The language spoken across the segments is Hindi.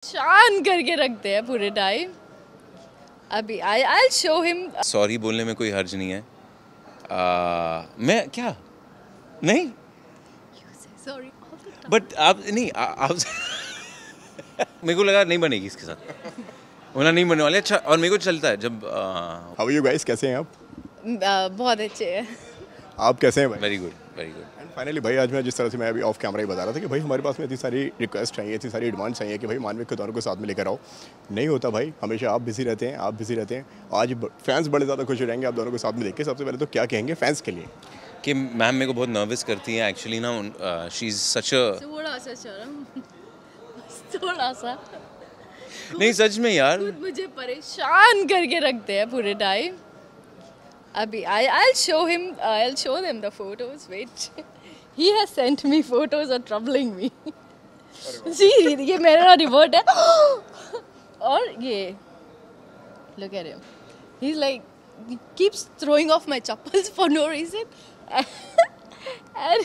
शान करके रखते हैं पूरे टाइम। अभी I'll show him। सॉरी बोलने में कोई हर्ज नहीं है। मैं क्या नहीं सॉरी बट आप नहीं आप मेरे को लगा नहीं बनेगी इसके साथ, वरना नहीं बनने वाले। अच्छा, और मेरे को चलता है जब हाउ आर यू गाइस, कैसे हैं आप? बहुत अच्छे हैं। आप कैसे हैं भाई? Very good very good. And finally भाई, आज मैं जिस तरह से मैं अभी ऑफ कैमरा ही बता रहा था कि भाई हमारे पास में इतनी सारी रिक्वेस्ट चाहिए, इतनी सारी डिमांड चाहिए कि भाई मानविक के दोनों को साथ में लेकर आओ। नहीं होता भाई, हमेशा आप बिजी रहते हैं, आप बिजी रहते हैं। आज फैंस बड़े ज़्यादा खुश हो जाएंगे आप दोनों को साथ में देख के। सबसे पहले तो क्या कहेंगे फैंस के लिए? कि मैम मेरे को बहुत नर्वस करती है एक्चुअली ना। शी इज़ सच अ थोड़ा सा शर्म, थोड़ा सा। नहीं सच में यार, खुद मुझे परेशान करके रखते हैं पूरे टाइम। अभी I'll show him, I'll show them the photos which he has sent me. Photos are troubling me. See, ये मेरा रिवर्ट है। और ये look at him, he's like he keeps throwing off my chappals for no reason. And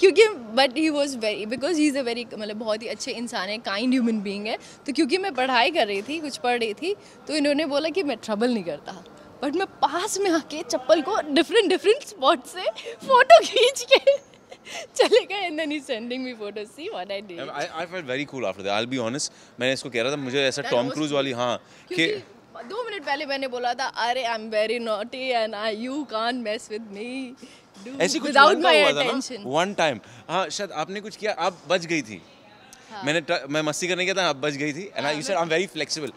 क्योंकि but he was very, because he is a very, मतलब बहुत ही अच्छे इंसान है, काइंड ह्यूमन बीइंग है। तो क्योंकि मैं पढ़ाई कर रही थी, कुछ पढ़ रही थी, तो इन्होंने बोला कि मैं ट्रबल नहीं करता, बट मैं पास में आके चप्पल को डिफरेंट स्पॉट से फोटो खींच के चले गए। And then he sending me photos, see what I did. I felt very cool after that, I will be honest. मैंने इसको कह रहा था मुझे ऐसा टॉम क्रूज वाली, हाँ कि 2 मिनट पहले मैंने बोला था, अरे I am very naughty and you can't mess with me, ऐसी कुछ विदाउट one माय time हुआ था ना? अटेंशन। One time, हाँ शायद आपने कुछ किया, आप बच गई थी। मैं मस्ती करने गया था, आप बच गई थी। And you said I am very flexible.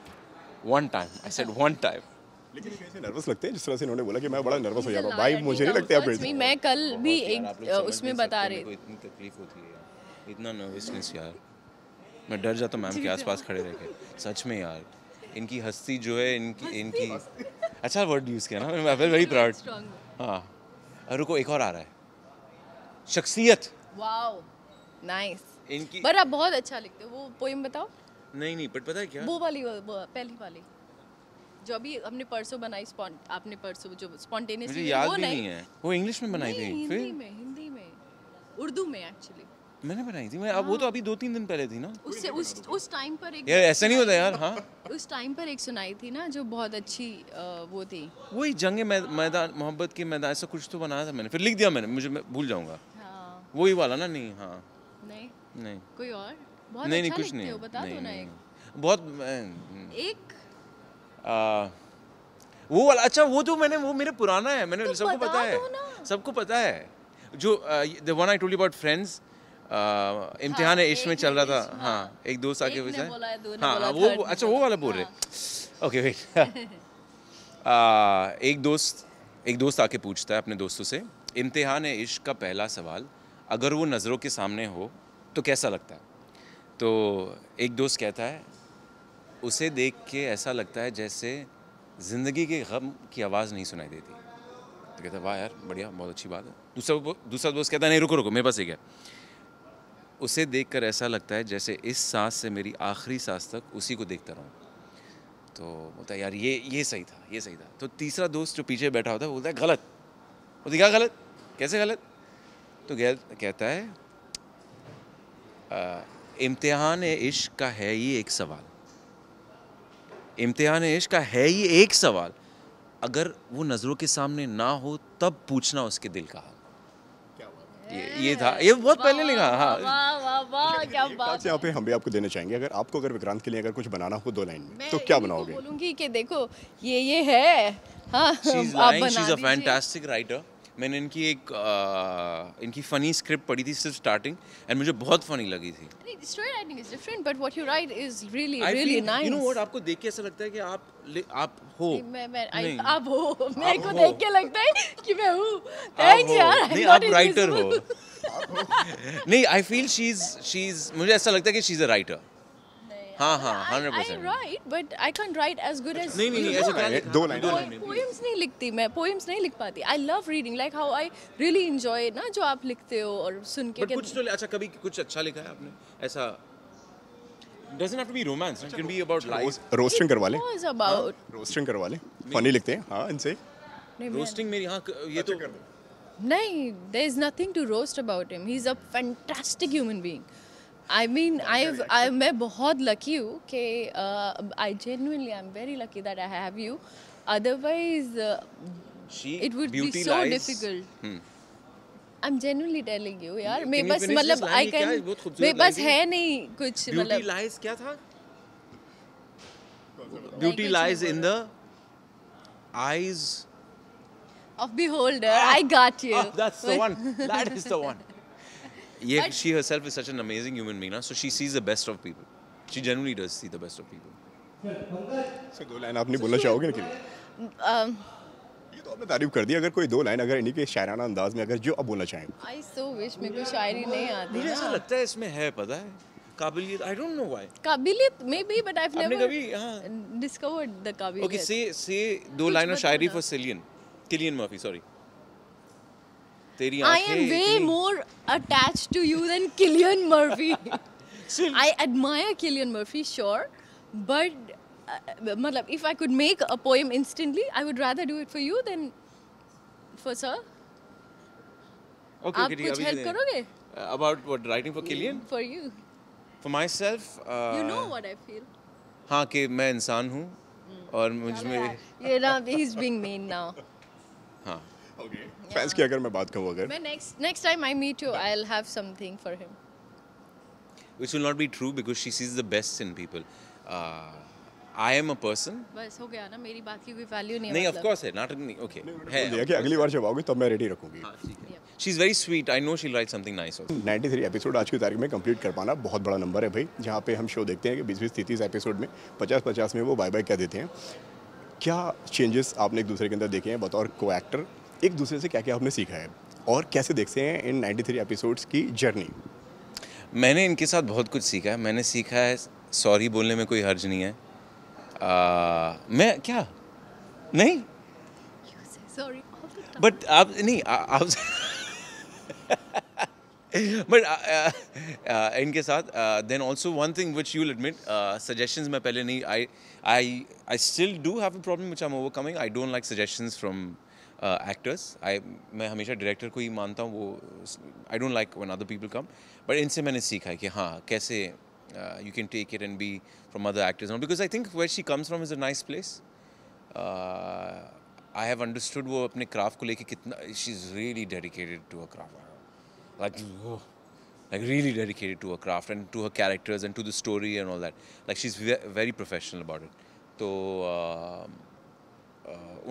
One time, I said one time. लेकिन कैसे नर्वस लगते हैं जिस तरह से इन्होंने बोला कि मैं बड़ा नर्वस हो जाता हूँ। भाई मुझे नहीं लगता आप नहीं, मैं कल भी यार, आप एक लोग समझ उसमें नहीं बता सकते, रही मेरे को इतनी तकलीफ होती है यार, इतना नर्वसनेस यार, मैं डर जाता हूँ मैम के आसपास खड़े रह के, सच में यार। इनकी हस्ती जो है, इनकी अच्छा वर्ड यूज़ किया ना, आई फील वेरी प्राउड। हाँ, रुको एक और आ रहा है, शख्सियत। Wow nice. इनकी पर आप बहुत अच्छा लिखते हो। वो पोएम बताओ। नहीं बट पता है क्या, वो वाली, वो पहली वाली जो अभी हमने परसों बनाई, आपने परसों जो स्पॉन्टेनियसली, मुझे याद भी नहीं है। वो इंग्लिश में बनाई थी, हिंदी में उर्दू में एक्चुअली मैंने बनाई थी। मैं अब वो तो अभी 2-3 दिन पहले थी ना। उससे उस टाइम पर एक, यार ऐसा नहीं होता यार। हाँ, उस टाइम पर एक सुनाई थी ना जो बहुत अच्छी वो थी। वही जंग मैदान, मोहब्बत के मैदान, ऐसा कुछ तो बनाया था मैंने, फिर लिख दिया मैंने, मैं भूल जाऊंगा। हाँ, वही वाला ना? नहीं, हाँ नहीं कोई और बहुत नहीं अच्छा कुछ लिखते नहीं हो, बता दो ना नहीं, एक। बहुत एक वो वाला। अच्छा वो तो मैंने, वो मेरे पुराना है, मैंने तो सबको पता है, सबको पता है। जो the one I told you about friends, इम्तिहान है इश्क में चल रहा था। हाँ, एक दोस्त आके पूछा, हाँ वो अच्छा वो वाला बोल रहे। ओके वेट, एक दोस्त आके पूछता है अपने दोस्तों से, इम्तिहान है इश्क का पहला सवाल अगर वो नज़रों के सामने हो तो कैसा लगता है? तो एक दोस्त कहता है, उसे देख के ऐसा लगता है जैसे ज़िंदगी के गम की आवाज़ नहीं सुनाई देती। तो कहता है वाह यार बढ़िया, बहुत अच्छी बात है। दूसरा दोस्त कहता है, नहीं रुको मेरे पास एक है, उसे देखकर ऐसा लगता है जैसे इस सांस से मेरी आखिरी सांस तक उसी को देखता रहूं। तो बोलता है यार ये सही था। तो तीसरा दोस्त जो पीछे बैठा होता है बोलता है गलत। बोलते क्या गलत, कैसे गलत? तो कहता है इम्तिहान इश्क का है ये एक सवाल, इम्तिहान इश्क का है ये एक सवाल, अगर वो नज़रों के सामने ना हो तब पूछना उसके दिल का हाल। ये था, ये बहुत पहले लिखा। हाँ, वाह क्या बात। यहाँ पे हम भी आपको देना चाहेंगे, अगर विक्रांत के लिए अगर कुछ बनाना हो 2 लाइन में तो क्या बनाओगे? बोलूंगी कि देखो ये है। हाँ, आप बना शी इज अ दीजिए। Fantastic writer. मैंने इनकी फनी स्क्रिप्ट पढ़ी थी सिर्फ स्टार्टिंग, एंड मुझे बहुत फनी लगी थी। Story writing is different, but what you right is really nice. You know what, आपको देख के ऐसा लगता है कि आप हो। आप हो, मेरे को देख के लगता है कि मैं हूँ। थैंक्स यार, नहीं आप राइटर हो। नहीं, आई फील शी इज मुझे ऐसा लगता है कि शी इज अ राइटर। हाँ 100%। I write, but I can't write as good as नहीं you ऐसा do. क्या लिखा? 2 लाइन Poems नहीं लिखती मैं, poems नहीं लिख पाती। I love reading, like how I really enjoy ना जो आप लिखते हो और सुन के। बट कुछ तो अच्छा, कभी कुछ अच्छा लिखा है आपने ऐसा? doesn't have to be romance, it can be about life. Roasting करवा ले, was about रोस्टिंग करवा ले, फनी लिखते हैं। हाँ इनसे रोस्टिंग मेरी, हाँ ये तो नहीं, there is nothing to roast about him. He's a fantastic human being. I mean, मैं बहुत lucky हूँ कि I genuinely I'm very lucky that I have you. Otherwise, it would be beauty so lies- difficult. I'm genuinely telling you यार Can मैं you बस finish मतलब this line? I ये क्या है? can बहुत खूबसूरत मैं बस line थी। है नहीं कुछ ब्यूटी मतलब लाइज क्या था? नहीं, ब्यूटी कुछ लाइज नहीं in the eyes. of beholder. I got you. Oh, that's the one. That is the one. Yeah, she herself is such an amazing human being, na? So she sees the best of people. She genuinely does see the best of people. Sir 2 line आप नहीं बोलना चाहोगे ना कि ये तो आपने तारीफ कर दी, अगर कोई 2 लाइन अगर इन्हीं के शायराना अंदाज में अगर जो आप बोलना चाहें। I so wish मेरे को शायरी नहीं आती मुझे ऐसा ना लगता है इसमें है, पता है, काबिलियत. I don't know why. काबिलियत maybe but I've आपने never कभी हाँ. discovered the काबिलियत. Okay, say 2 कुछ लाइनर बताओ शायरी ना. for Cillian Murphy. Sorry. तेरी I आंखें am way इतनी- more attached to you than Cillian Murphy. Still- I admire Cillian Murphy, sure, but मतलब if I could make a poem instantly, I would rather do it for you than for sir. Okay, आप ठीक है, कुछ अभी help दे- करोगे? About what, writing for Cillian? For you. For myself, You know what I feel. हाँ कि मैं इंसान हूँ और मुझ में You know, he's being mean now. हाँ. ओके फैंस की अगर मैं बात कहूँ अगर मैं next time I meet you, I'll have something for him. Which will not be true because she sees the best in people. I am a person. बस हो गया ना, मेरी बात की कोई वैल्यू नहीं है. नहीं, of मतलब. course है, नाटक नहीं. Okay. बोल है. दिया कि अगली बार जब आओगे तब मैं रेडी रखूंगी। हाँ, ठीक है. She's very sweet. I know she'll write something nice also. 93 episode आज की तारीख में कंप्लीट कर पाना बहुत बड़ा नंबर है भाई, जहाँ पे हम शो देखते हैं कि 20-20 30 एपिसोड में 50-50 में वो बाय बाय कह देते हैं। क्या चेंजेस आपने एक दूसरे के अंदर देखे हैं बतौर को एक्टर, एक दूसरे से क्या क्या आपने सीखा है और कैसे देखते हैं इन 93 एपिसोड्स की जर्नी? मैंने इनके साथ बहुत कुछ सीखा है. मैंने सीखा है सॉरी बोलने में कोई हर्ज नहीं है. मैं क्या नहीं Sorry. all the time. But आप नहीं आप बट इनके साथ then also one thing which you'll admit suggestions मैं पहले नहीं I still do have a problem which I am overcoming. I don't like suggestions from actors. मैं हमेशा डायरेक्टर को ही मानता हूँ. वो I don't like when other people come. But इनसे मैंने सीखा है कि हाँ कैसे you can take it and be from other actors now, because I think where she comes from is a nice place. I have understood वो अपने craft को लेके कितना she's really dedicated to her craft, like really dedicated to her craft and to her characters and to the story and all that. Like she's very professional about it. तो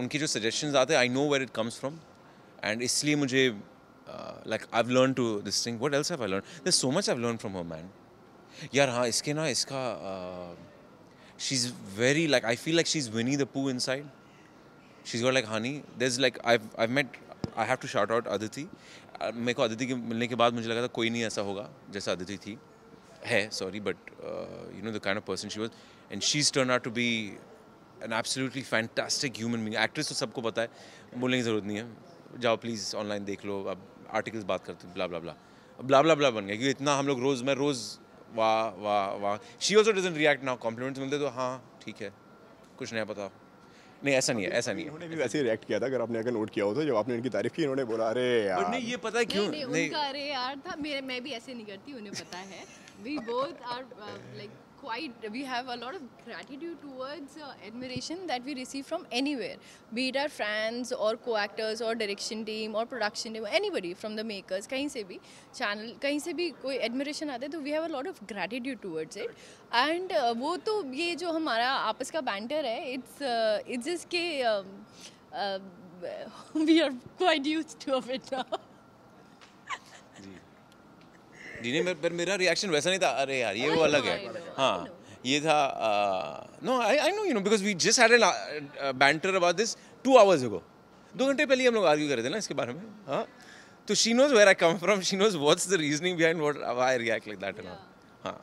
उनकी जो suggestions आते हैं I know where it comes from and इसलिए मुझे like I've learned to this thing. What else have I learned? There's so much I've learned from her, man. यार हाँ इसके ना इसका she's very like I feel like she's Winnie the Pooh inside. She's got like honey. There's like I've met, I have to shout out Aditi. मेरे को अदिति के मिलने के बाद मुझे लगा था कोई नहीं ऐसा होगा जैसा अदिति थी है sorry but you know the kind of person she was and she's turned out to be an absolutely fantastic human being. Actress तो सबको पता है, बोलने की ज़रूरत नहीं है. जाओ प्लीज़ ऑनलाइन देख लो, अब आर्टिकल्स बात करते ब्ला ब्ला ब्ला ब्ला ब्ला ब्ला बन गया क्योंकि इतना हम लोग रोज़ मैं रोज़ वाह वाह वाह. She also doesn't react now. Compliments मिलते तो हाँ ठीक है कुछ नया पता नहीं. ऐसा नहीं है, ऐसा नहीं इन्होंने है. भी वैसे ही रिएक्ट किया था, अगर आपने अगर नोट किया हो तो जब आपने इनकी तारीफ की इन्होंने बोला अरे बट यार नहीं ये पता है क्यों नहीं उनका अरे यार था. मैं भी ऐसे नहीं करती, उन्हें पता है. We both are like quite, we have a lot of gratitude towards admiration that we receive from anywhere, be it our fans or co-actors or direction team or production team, anybody from the makers, कहीं से भी channel कहीं से भी कोई admiration आता है तो we have a lot of gratitude towards it. And वो तो ये जो हमारा आपस का banter है, it's just के we are quite used to of it now. जी नहीं पर मेरा रिएक्शन वैसा नहीं था अरे यार ये वो अलग है. I know. हाँ ये था no I know you know because we just had an banter about this 2 hours ago. 2 घंटे पहले ही हम लोग आर्ग्यू कर रहे थे ना इसके बारे में. हाँ तो she knows where I come from, she knows what's the reasoning behind what I react like that and all. हाँ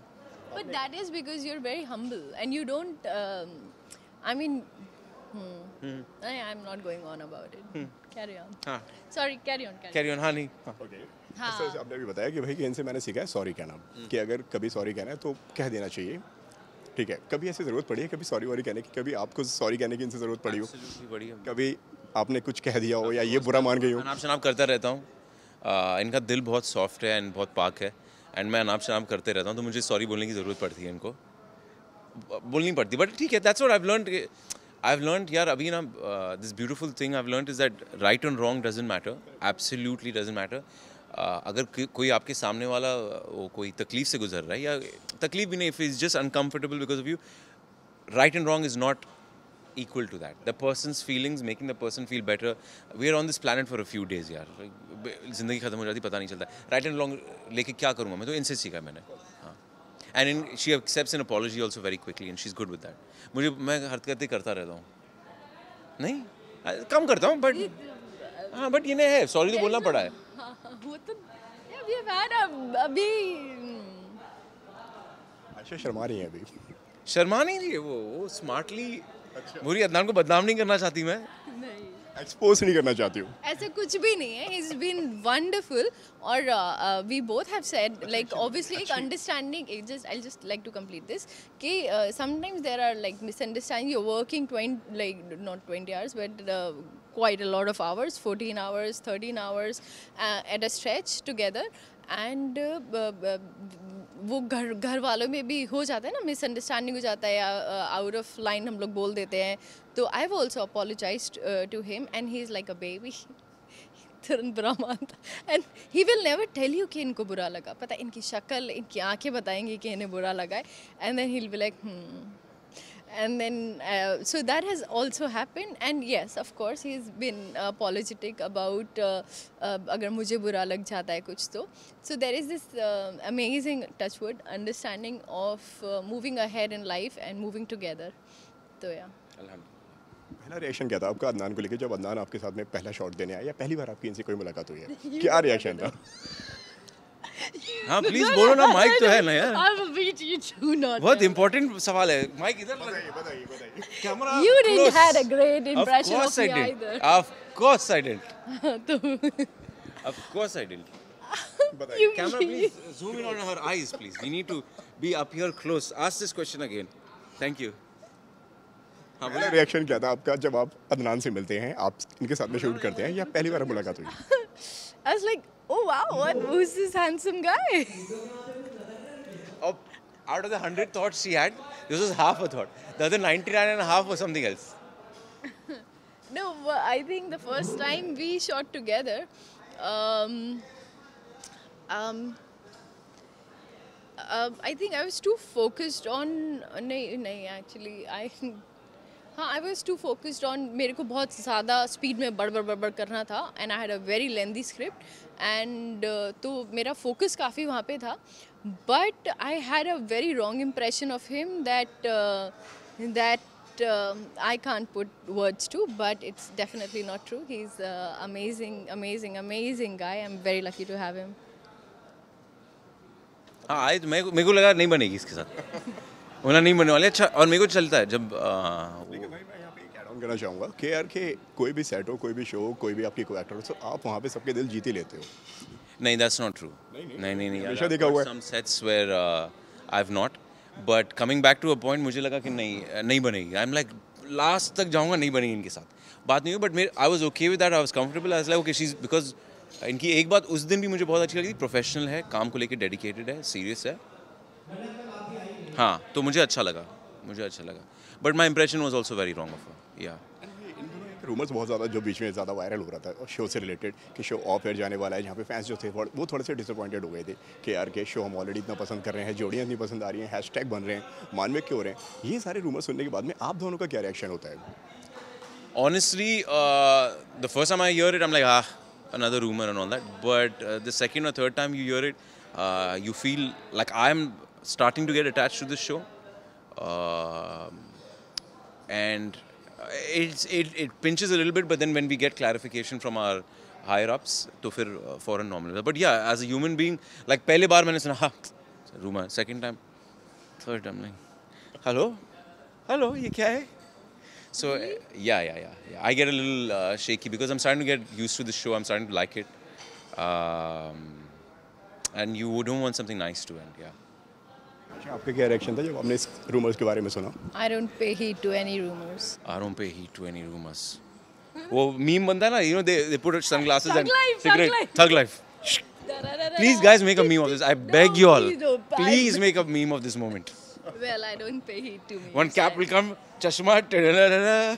But that is because you're very humble and you don't. I mean, I'm not going on about it. Carry on. हाँ Sorry, carry on. Carry on. हाँ नहीं हाँ. ओके हाँ. इस तरह से आपने भी बताया कि भाई कि इनसे मैंने सीखा है सॉरी कहना, कि अगर कभी सॉरी कहना है तो कह देना चाहिए. ठीक है, कभी ऐसी ज़रूरत पड़ी है कभी सॉरी वॉरी कहने की, कभी आपको सॉरी कहने की इनसे ज़रूरत पड़ी हो, Absolutely बढ़िया. कभी आपने कुछ कह दिया हो या ये बुरा मान गई हो? अनाप शनाप करता रहता हूँ. इनका दिल बहुत सॉफ्ट है एंड बहुत पाक है. एंड मैं अनाप शनाप करते रहता हूँ, तो मुझे सॉरी बोलने की ज़रूरत पड़ती है इनको, बोलनी पड़ती, बट ठीक है, दैट्स व्हाट I've learned यार अभी ना, this beautiful thing I've learned is that right and wrong doesn't matter, absolutely doesn't matter. अगर कोई आपके सामने वाला वो कोई तकलीफ से गुजर रहा है, या तकलीफ भी नहीं, if he's just uncomfortable because of you, right and wrong is not equal to that. The person's feelings, making the person feel better. We are on this planet for a few days यार, ज़िंदगी ख़त्म हो जाती पता नहीं चलता. Right and wrong लेके क्या करूँगा मैं, तो इनसे सीखा मैंने. हाँ. And she accepts an apology also very quickly, and she's good with that. मैं हरकतें करता रहता हूँ, नहीं कम करता हूँ, बट हाँ, बट ये नहीं है, सॉरी तो बोलना पड़ा है. वो तो we have had अभी अच्छा शर्मा रही है अभी? शर्मा नहीं रही है वो स्मार्टली. बुरी अदनान को बदनाम नहीं करना चाहती मैं, एक्सपोज नहीं करना चाहती हूँ. ऐसा कुछ भी नहीं है. He's been wonderful. और we both have said, like, obviously एक understanding. I'll just like to complete this. कि sometimes there are like misunderstandings. You're working 20, like not 20 hours, but quite a lot of hours, 14 hours, 13 hours at a stretch together. And वो घर वालों में भी हो जाता है ना, मिसअंडरस्टैंडिंग हो जाता है, या आउट ऑफ लाइन हम लोग बोल देते हैं. तो I have also apologised to him, and he is like a baby. तुरंत बुरा मानता, and he will never tell you कि इनको बुरा लगा. पता है, इनकी शक्ल, इनकी आंखें बताएंगी कि इन्हें बुरा लगा है. And then he will be like and then so that has also happened. And yes, of course, he's been apologetic about agar mujhe bura lag jata hai kuch to. So there is this amazing, touchwood, understanding of moving ahead in life and moving together. So yeah. पहला रिएक्शन क्या था आपका अदनान को लेके जब अदनान आपके साथ में पहला शॉट देने आया, या पहली बार आपकी इनसे कोई मुलाकात हुई है? क्या रिएक्शन था? हाँ प्लीज बोलो ना, माइक तो है ना यार. I will beat you too, not बहुत इम्पोर्टेंट सवाल है. माइक इधर बताइए. Camera. You didn't had a great impression of me either. Of course I didn't. Of course I didn't. बताइए. Camera, please zoom in on her eyes, please. We need to be up here close. Ask this question again. Thank you. हाँ, पहला रिएक्शन क्या था आपका जब आप अदनान से मिलते हैं, आप इनके साथ में शूट करते हैं, या पहली बार मुलाकात हुई? I was like, oh wow, who's this handsome guy? Out of the 100 thoughts she had, this was half a thought. The other 99 and a half was something else. No, I think the first time we shot together, I think I was too focused on. नहीं actually I was too focused on. मेरे को बहुत ज़्यादा स्पीड में बड़बड़ करना था, and I had a very lengthy script, and तो मेरा focus काफ़ी वहाँ पे था. But I had a very wrong impression of him that I can't put words to, but it's definitely not true. He's amazing guy. I'm very lucky to have him. हाँ, आज मेरे को लगा नहीं बनेगी इसके साथ. होना नहीं बनने वाले. अच्छा, और मेरे को चलता है जब लेकिन भाई मैं यहाँ पे एक ऐड ऑन करना चाहूँगा कि यार कि कोई भी सेट हो, कोई भी शो, कोई भी आपकी कोई एक्टर हो, तो आप वहाँ पे सबके दिल जीत ही लेते हो. नहीं, that's not true. नहीं. हमेशा देखा हुआ है. Some sets where I've not, but coming back to a point, मुझे लगा कि नहीं बनेगी. I'm like last तक जाऊँगा, नहीं बनेगी इनके साथ. बात नहीं हुई, but I was okay with that. I was comfortable. I was like, okay, she's because इनकी एक बात उस दिन भी मुझे बहुत अच्छी लगी. प्रोफेशनल है, काम को लेके डेडिकेटेड है, सीरियस है. हाँ, तो मुझे अच्छा लगा. But my impression was also very wrong of her. या रूमर्स बहुत ज़्यादा जो बीच में ज़्यादा वायरल हो रहा था शो से रिलेटेड कि शो ऑफ एयर जाने वाला है, जहाँ पे फैंस जो थे वो थोड़े से डिसअपॉइंटेड हो गए थे कि यार के शो हम ऑलरेडी इतना पसंद कर रहे हैं, जोड़ियाँ इतनी पसंद आ रही हैं, हैशटैग बन रहे हैं, मानविक क्यों हो रहे हैं. ये सारे रूमर्स सुनने के बाद में आप दोनों का क्या रिएक्शन होता है? Honestly, the first time I hear it, I'm like, another rumor and all that. But the second or third time you hear it, you feel like I'm starting to get attached to this show. And it pinches a little bit, but then when we get clarification from our higher ups, तो फिर foreign normal. But yeah, as a human being, like पहले बार मैंने सुना, हाँ, rumor. Second time, third time, like, hello, ये क्या है? So yeah. I get a little shaky because I'm starting to get used to this show. I'm starting to like it, and you don't want something nice to end. Yeah. अच्छा, आपका क्या रिएक्शन था जब आपने इस रूमर्स के बारे में सुना? I don't pay heed to any rumors. I don't pay heed to any rumors. वो meme बनता है ना, you know, they put sunglasses Thug and life, cigarette. thug Thug life. Please, guys, make a meme of this. I beg you all. please don't. Please make a meme of this moment. Well, I don't pay heed to me. One cap will come. Chashma.